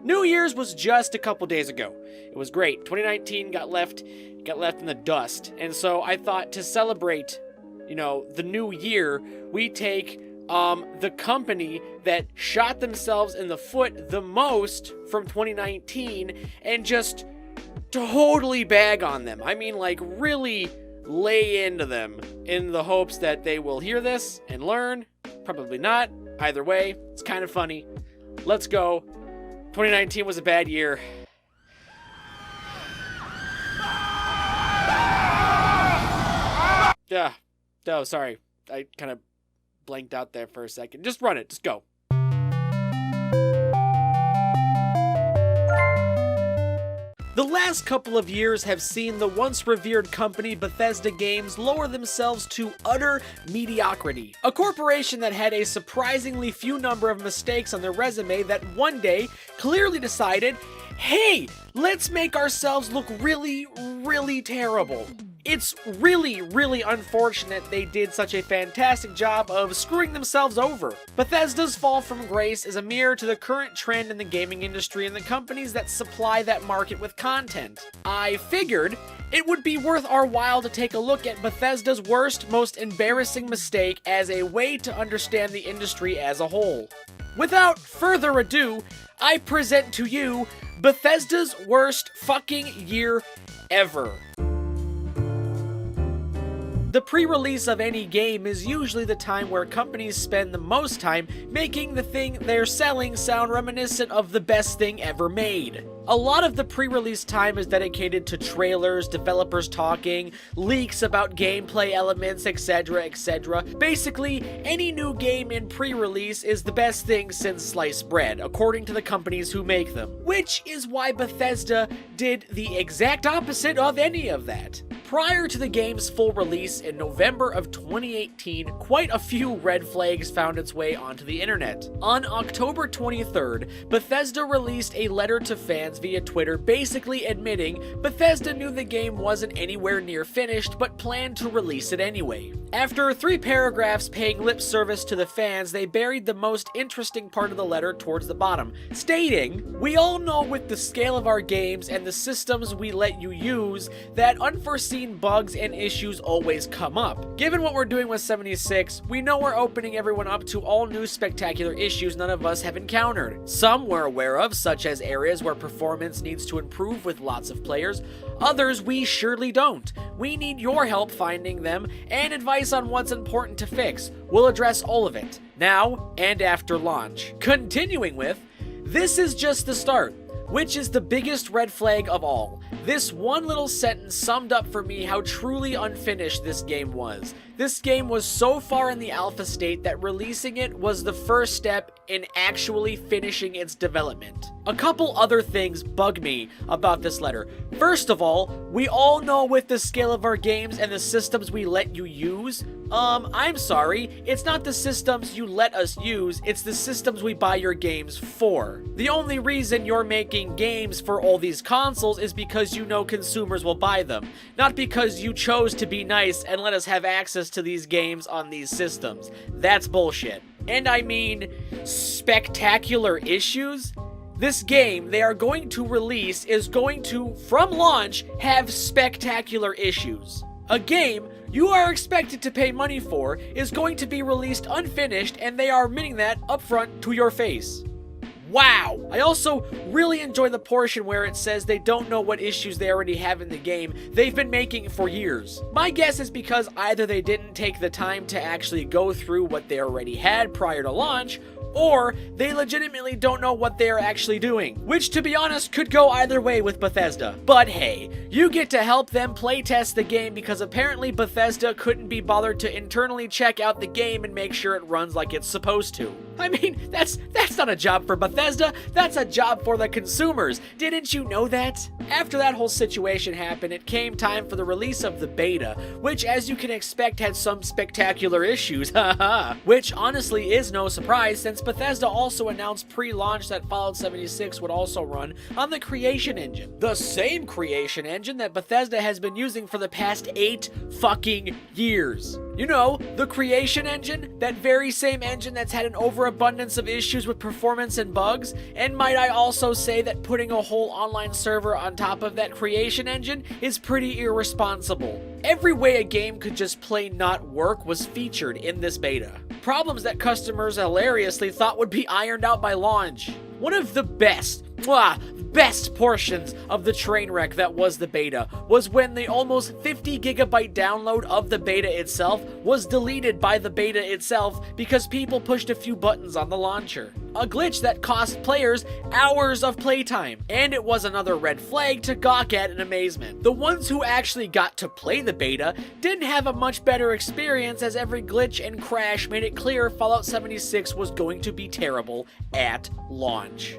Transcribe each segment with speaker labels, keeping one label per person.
Speaker 1: New Year's was just a couple days ago. It was great. 2019 got left in the dust. And so I thought to celebrate, the new year, we take the company that shot themselves in the foot the most from 2019 and just totally bag on them. I mean, like, really lay into them in the hopes that they will hear this and learn. Probably not. Either way, it's kind of funny. Let's go. 2019 was a bad year. Yeah. Oh, sorry. I kind of blanked out there for a second. Just run it. Just go. The last couple of years have seen the once revered company Bethesda Games lower themselves to utter mediocrity. A corporation that had a surprisingly few number of mistakes on their resume that one day clearly decided, hey, let's make ourselves look really, really terrible. It's really, really unfortunate they did such a fantastic job of screwing themselves over. Bethesda's fall from grace is a mirror to the current trend in the gaming industry and the companies that supply that market with content. I figured it would be worth our while to take a look at Bethesda's worst, most embarrassing mistake as a way to understand the industry as a whole. Without further ado, I present to you Bethesda's worst fucking year ever. The pre-release of any game is usually the time where companies spend the most time making the thing they're selling sound reminiscent of the best thing ever made. A lot of the pre-release time is dedicated to trailers, developers talking, leaks about gameplay elements, etc, etc. Basically, any new game in pre-release is the best thing since sliced bread, according to the companies who make them. Which is why Bethesda did the exact opposite of any of that. Prior to the game's full release in November of 2018, quite a few red flags found its way onto the internet. On October 23rd, Bethesda released a letter to fans via Twitter basically admitting Bethesda knew the game wasn't anywhere near finished but planned to release it anyway. After 3 paragraphs paying lip service to the fans, they buried the most interesting part of the letter towards the bottom, stating, "We all know with the scale of our games and the systems we let you use that unforeseen bugs and issues always come up. Given what we're doing with 76, we know we're opening everyone up to all new spectacular issues none of us have encountered. Some we're aware of, such as areas where performance needs to improve with lots of players. Others we surely don't. We need your help finding them and advice on what's important to fix. We'll address all of it, now and after launch." Continuing with, "This is just the start, which is the biggest red flag of all. This one little sentence summed up for me how truly unfinished this game was. This game was so far in the alpha state that releasing it was the first step in actually finishing its development." A couple other things bug me about this letter. First of all, we all know with the scale of our games and the systems we let you use. I'm sorry, it's not the systems you let us use, it's the systems we buy your games for. The only reason you're making games for all these consoles is because you know consumers will buy them, not because you chose to be nice and let us have access to these games on these systems. That's bullshit. And I mean, spectacular issues? This game they are going to release is going to, from launch, have spectacular issues. A game you are expected to pay money for is going to be released unfinished, and they are admitting that upfront to your face. Wow! I also really enjoy the portion where it says they don't know what issues they already have in the game they've been making for years. My guess is because either they didn't take the time to actually go through what they already had prior to launch, or they legitimately don't know what they are actually doing, which to be honest could go either way with Bethesda. But hey, you get to help them playtest the game because apparently Bethesda couldn't be bothered to internally check out the game and make sure it runs like it's supposed to. I mean, that's not a job for Bethesda, that's a job for the consumers. Didn't you know that? After that whole situation happened, it came time for the release of the beta, which as you can expect had some spectacular issues, haha. Which honestly is no surprise since fact, Bethesda also announced pre-launch that Fallout 76 would also run on the Creation Engine. The same Creation Engine that Bethesda has been using for the past 8 fucking years. You know, the Creation Engine, that very same engine that's had an overabundance of issues with performance and bugs, and might I also say that putting a whole online server on top of that Creation Engine is pretty irresponsible. Every way a game could just plain not work was featured in this beta. Problems that customers hilariously thought would be ironed out by launch. One of the best portions of the train wreck that was the beta was when the almost 50 gigabyte download of the beta itself was deleted by the beta itself because people pushed a few buttons on the launcher. A glitch that cost players hours of playtime, and it was another red flag to gawk at in amazement. The ones who actually got to play the beta didn't have a much better experience, as every glitch and crash made it clear Fallout 76 was going to be terrible at launch.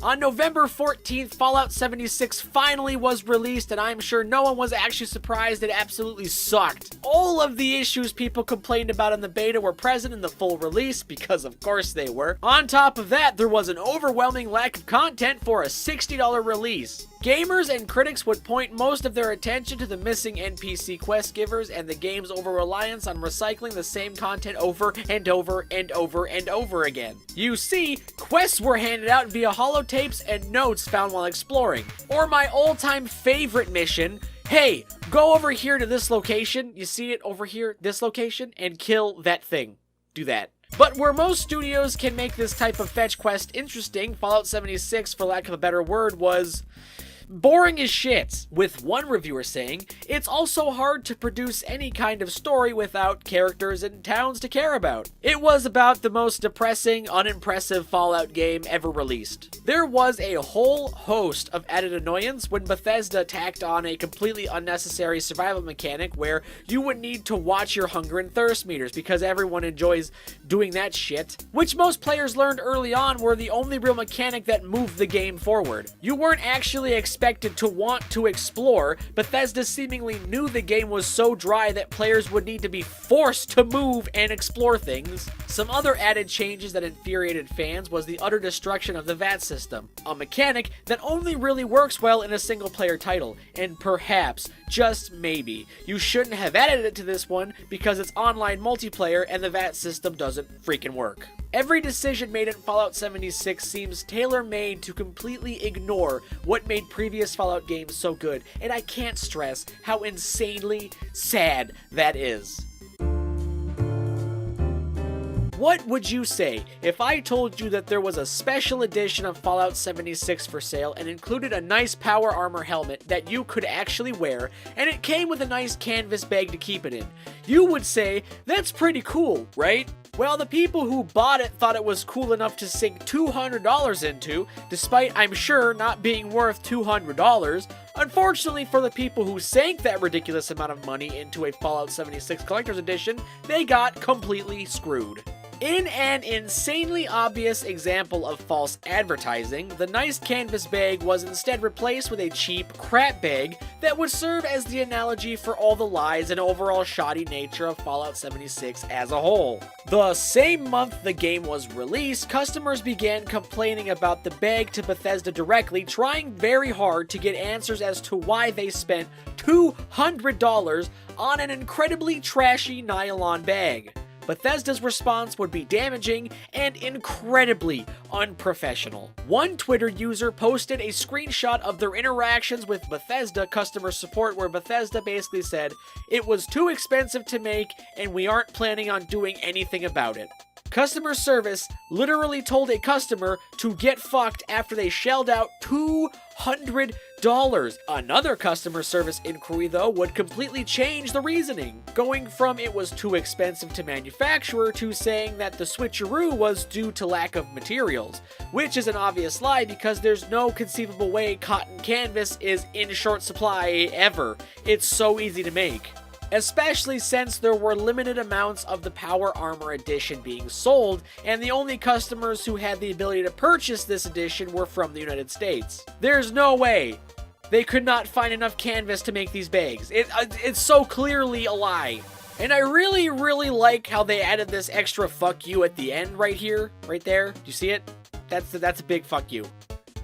Speaker 1: On November 14th, Fallout 76 finally was released, and I'm sure no one was actually surprised. It absolutely sucked. All of the issues people complained about in the beta were present in the full release, because of course they were. On top of that, there was an overwhelming lack of content for a $60 release. Gamers and critics would point most of their attention to the missing NPC quest givers and the game's over-reliance on recycling the same content over and over and over and over again. You see, quests were handed out via holotapes and notes found while exploring. Or my all-time favorite mission, hey, go over here to this location, you see it over here, this location, and kill that thing. Do that. But where most studios can make this type of fetch quest interesting, Fallout 76, for lack of a better word, was boring as shit, with one reviewer saying, it's also hard to produce any kind of story without characters and towns to care about. It was about the most depressing, unimpressive Fallout game ever released. There was a whole host of added annoyance when Bethesda tacked on a completely unnecessary survival mechanic where you would need to watch your hunger and thirst meters because everyone enjoys doing that shit, which most players learned early on were the only real mechanic that moved the game forward. You weren't actually expected to want to explore. Bethesda seemingly knew the game was so dry that players would need to be forced to move and explore things. Some other added changes that infuriated fans was the utter destruction of the VAT system, a mechanic that only really works well in a single player title, and perhaps, just maybe, you shouldn't have added it to this one because it's online multiplayer and the VAT system doesn't freaking work. Every decision made in Fallout 76 seems tailor-made to completely ignore what made previous Fallout games so good, and I can't stress how insanely sad that is. What would you say if I told you that there was a special edition of Fallout 76 for sale and included a nice power armor helmet that you could actually wear, and it came with a nice canvas bag to keep it in? You would say, that's pretty cool, right? Well, the people who bought it thought it was cool enough to sink $200 into, despite, I'm sure, not being worth $200. Unfortunately for the people who sank that ridiculous amount of money into a Fallout 76 Collector's Edition, they got completely screwed. In an insanely obvious example of false advertising, the nice canvas bag was instead replaced with a cheap crap bag that would serve as the analogy for all the lies and overall shoddy nature of Fallout 76 as a whole. The same month the game was released, customers began complaining about the bag to Bethesda directly, trying very hard to get answers as to why they spent $200 on an incredibly trashy nylon bag. Bethesda's response would be damaging and incredibly unprofessional. One Twitter user posted a screenshot of their interactions with Bethesda customer support where Bethesda basically said, "It was too expensive to make and we aren't planning on doing anything about it." Customer service literally told a customer to get fucked after they shelled out $200. Another customer service inquiry, though, would completely change the reasoning, going from it was too expensive to manufacture to saying that the switcheroo was due to lack of materials, which is an obvious lie because there's no conceivable way cotton canvas is in short supply ever. It's so easy to make. Especially since there were limited amounts of the Power Armor Edition being sold, and the only customers who had the ability to purchase this edition were from the United States. There's no way they could not find enough canvas to make these bags. It's so clearly a lie. And I really, really like how they added this extra fuck you at the end right here, right there. Do you see it? That's a big fuck you.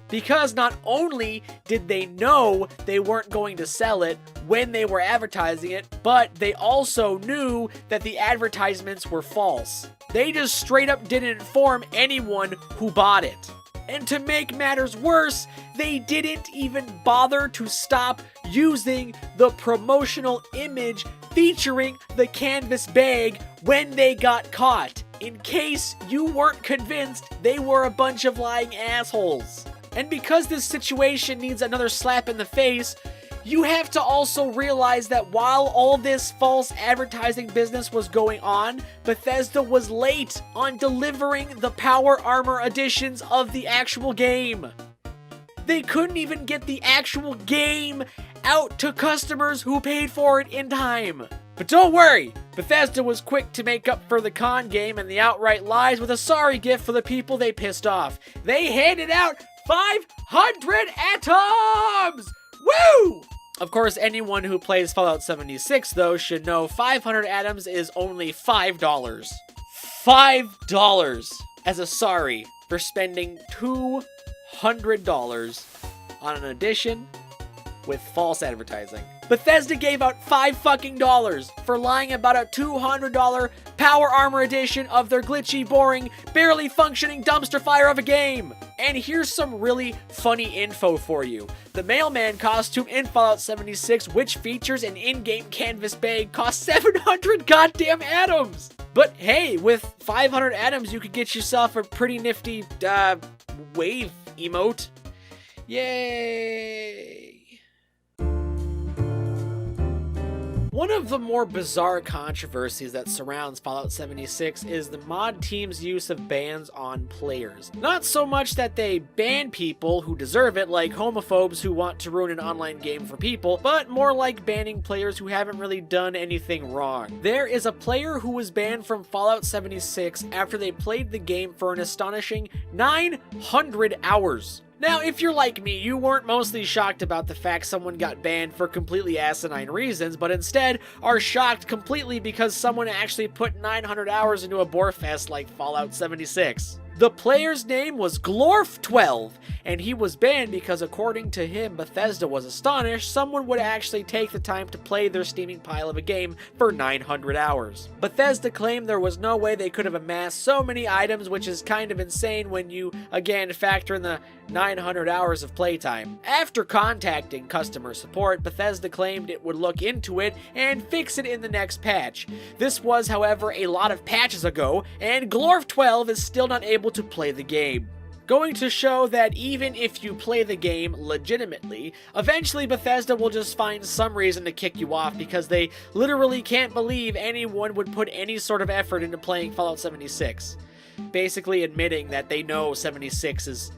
Speaker 1: Because not only did they know they weren't going to sell it when they were advertising it, but they also knew that the advertisements were false. They just straight up didn't inform anyone who bought it. And to make matters worse, they didn't even bother to stop using the promotional image featuring the canvas bag when they got caught, in case you weren't convinced they were a bunch of lying assholes. And because this situation needs another slap in the face, you have to also realize that while all this false advertising business was going on, Bethesda was late on delivering the Power Armor editions of the actual game. They couldn't even get the actual game out to customers who paid for it in time. But don't worry, Bethesda was quick to make up for the con game and the outright lies with a sorry gift for the people they pissed off. They handed out 500 atoms! Woo! Of course, anyone who plays Fallout 76, though, should know 500 atoms is only $5. $5 as a sorry for spending $200 on an edition with false advertising. Bethesda gave out $5 for lying about a $200 Power Armor edition of their glitchy, boring, barely functioning dumpster fire of a game. And here's some really funny info for you. The mailman costume in Fallout 76, which features an in-game canvas bag, costs 700 goddamn atoms. But hey, with 500 atoms, you could get yourself a pretty nifty, wave emote. Yay! One of the more bizarre controversies that surrounds Fallout 76 is the mod team's use of bans on players. Not so much that they ban people who deserve it, like homophobes who want to ruin an online game for people, but more like banning players who haven't really done anything wrong. There is a player who was banned from Fallout 76 after they played the game for an astonishing 900 hours. Now, if you're like me, you weren't mostly shocked about the fact someone got banned for completely asinine reasons, but instead are shocked completely because someone actually put 900 hours into a bore fest like Fallout 76. The player's name was Glorf12, and he was banned because, according to him, Bethesda was astonished someone would actually take the time to play their steaming pile of a game for 900 hours. Bethesda claimed there was no way they could have amassed so many items, which is kind of insane when you, again, factor in the 900 hours of playtime. After contacting customer support, Bethesda claimed it would look into it and fix it in the next patch. This was, however, a lot of patches ago, and Glorf12 is still not able to play the game. Going to show that even if you play the game legitimately, eventually Bethesda will just find some reason to kick you off because they literally can't believe anyone would put any sort of effort into playing Fallout 76. Basically admitting that they know 76 is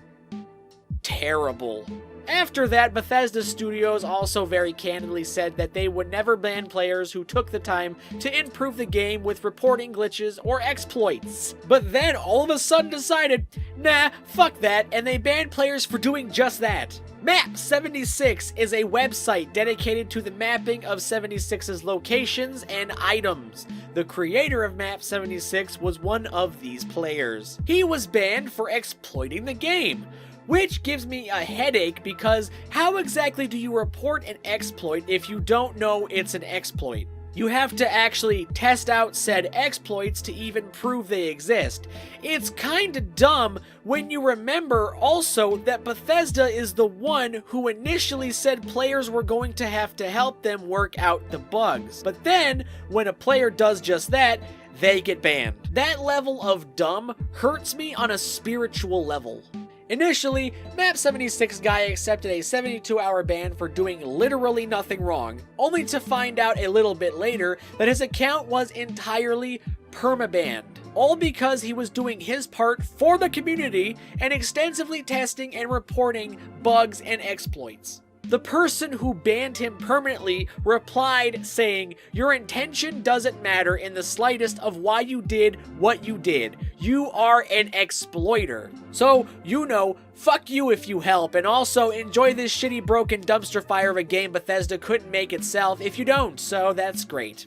Speaker 1: terrible. After that, Bethesda Studios also very candidly said that they would never ban players who took the time to improve the game with reporting glitches or exploits. But then all of a sudden decided, nah, fuck that, and they banned players for doing just that. Map76 is a website dedicated to the mapping of 76's locations and items. The creator of Map76 was one of these players. He was banned for exploiting the game, which gives me a headache because how exactly do you report an exploit if you don't know it's an exploit? You have to actually test out said exploits to even prove they exist. It's kinda dumb when you remember also that Bethesda is the one who initially said players were going to have to help them work out the bugs. But then, when a player does just that, they get banned. That level of dumb hurts me on a spiritual level. Initially, Map76 guy accepted a 72-hour ban for doing literally nothing wrong, only to find out a little bit later that his account was entirely permabanned. All because he was doing his part for the community and extensively testing and reporting bugs and exploits. The person who banned him permanently replied saying, "Your intention doesn't matter in the slightest of why you did what you did. You are an exploiter. So, fuck you if you help, and also enjoy this shitty broken dumpster fire of a game Bethesda couldn't make itself if you don't, so that's great."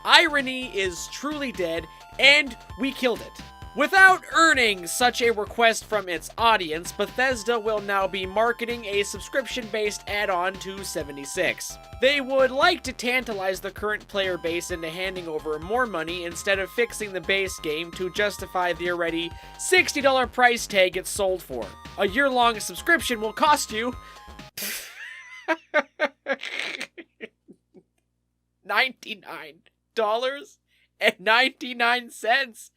Speaker 1: irony is truly dead, and we killed it. Without earning such a request from its audience, Bethesda will now be marketing a subscription-based add-on to 76. They would like to tantalize the current player base into handing over more money instead of fixing the base game to justify the already $60 price tag it's sold for. A year-long subscription will cost you $99.99.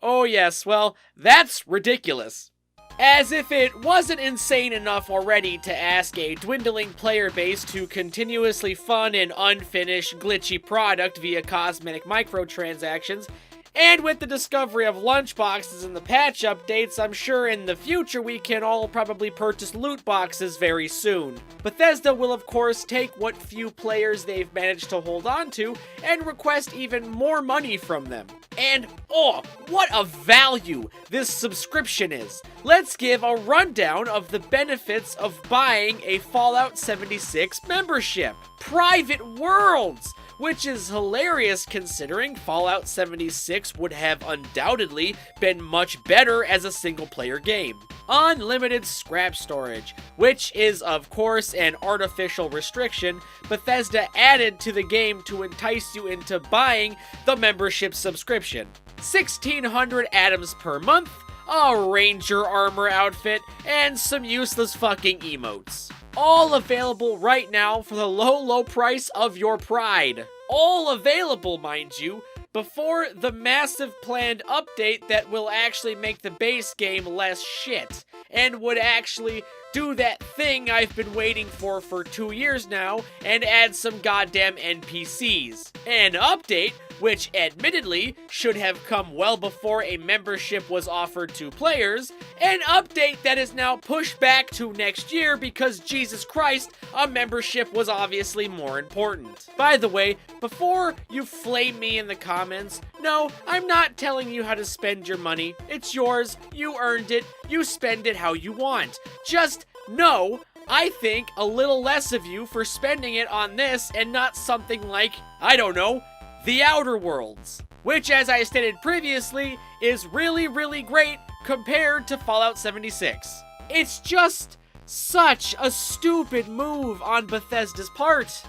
Speaker 1: Oh yes, well, that's ridiculous. As if it wasn't insane enough already to ask a dwindling player base to continuously fund an unfinished, glitchy product via cosmetic microtransactions, and with the discovery of lunchboxes and the patch updates, I'm sure in the future we can all probably purchase loot boxes very soon. Bethesda will of course take what few players they've managed to hold on to and request even more money from them. And oh, what a value this subscription is! Let's give a rundown of the benefits of buying a Fallout 76 membership. Private worlds! Which is hilarious considering Fallout 76 would have undoubtedly been much better as a single-player game. Unlimited scrap storage, which is of course an artificial restriction Bethesda added to the game to entice you into buying the membership subscription. 1,600 atoms per month, a ranger armor outfit, and some useless fucking emotes. All available right now for the low price of your pride. All available, mind you, before the massive planned update that will actually make the base game less shit, and would actually do that thing I've been waiting for 2 years now, and add some goddamn NPCs. An update which admittedly should have come well before a membership was offered to players, an update that is now pushed back to next year because, Jesus Christ, a membership was obviously more important. By the way, before you flame me in the comments, no, I'm not telling you how to spend your money. It's yours, you earned it, you spend it how you want. Just know, I think a little less of you for spending it on this and not something like, I don't know, The Outer Worlds, which, as I stated previously, is really great compared to Fallout 76. It's just such a stupid move on Bethesda's part.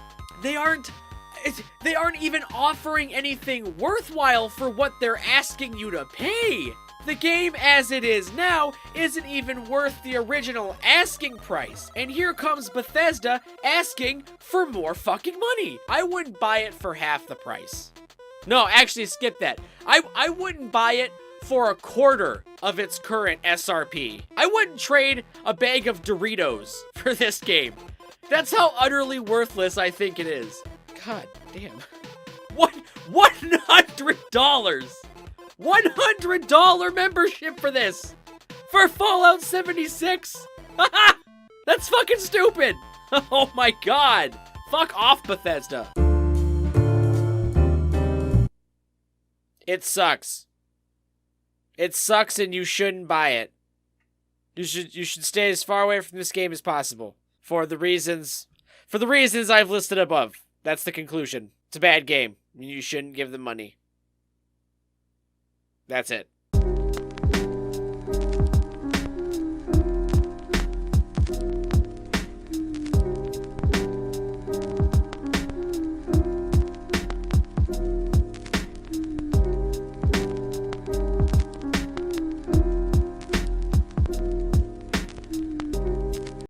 Speaker 1: They aren't even offering anything worthwhile for what they're asking you to pay. The game as it is now isn't even worth the original asking price, and here comes Bethesda asking for more fucking money. I wouldn't buy it for half the price. No, actually skip that. I wouldn't buy it for a quarter of its current SRP. I wouldn't trade a bag of Doritos for this game. That's how utterly worthless I think it is. God damn. $100! $100 membership for this! For Fallout 76? That's fucking stupid! Oh my god! Fuck off, Bethesda. It sucks. It sucks and you shouldn't buy it. You should stay as far away from this game as possible. For the reasons I've listed above. That's the conclusion. It's a bad game. You shouldn't give them money. That's it.